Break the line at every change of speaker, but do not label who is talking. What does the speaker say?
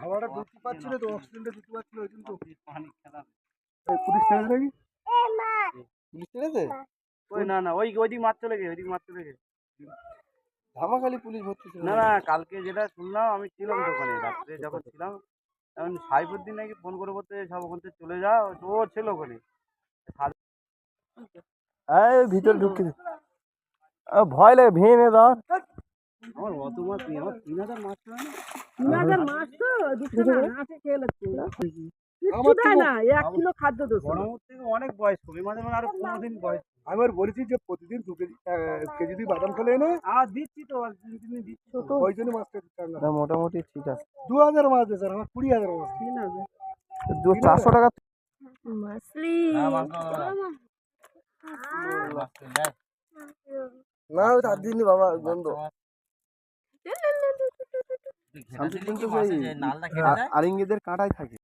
হাওয়াটা ঢুকতে পারছিল তো, অক্সিজেনটা ঢুকতে পারছিল, ওই জন্য তো পুলিশ ছেড়েছে নাকি? পুলিশ ছেড়েছে?
ওই না না, ওইদিক মাছ চলে গেছে, ওইদিক মাছ চলে গেছে।
ধামাখালি পুলিশ ভর্তি ছিল
না না, কালকে যেটা শুনলাম, আমি ছিলাম দোকানে রাত্রে যখন ছিলাম, তখন সাইফুদ্দিন নাকি ফোন করে বলতে সব ওখান থেকে চলে যাও, তো ও ছিল ওখানে।
এই ভিতরে ঢুকে ভয় লাগে, ভেঙে নেই ধর।
আমার অত মাছ নেই, আমার 3000 মাছ তো হয় না।
3000 মাছ তো দুটো হাতে খেয়ে লাগছে কিচ্ছু দেয় না, 1 কিলো খাদ্য দোষ
বড়মুখ থেকে অনেক বয়স হবে, মাঝে মাঝে আরো 15 দিন বয়স।
আমি আর বলেছি যে প্রতিদিন 2 কেজি কেজি দিয়ে বাদাম খেলে এনে,
আর দিচ্ছি তো, আর 3 দিন দিচ্ছি তো।
ওই জন্য মাছটা চাঙ্গা। মোটামুটি ঠিক আছে। 2000 মাছ আছে স্যার, আমার 20000 মাছ। 400 টাকা
মাছলি
না, ওই 8 দিন বাবা বন্ধ। শান্তি কিন্তু আরিঙ্গিদের কাঁটাই থাকে।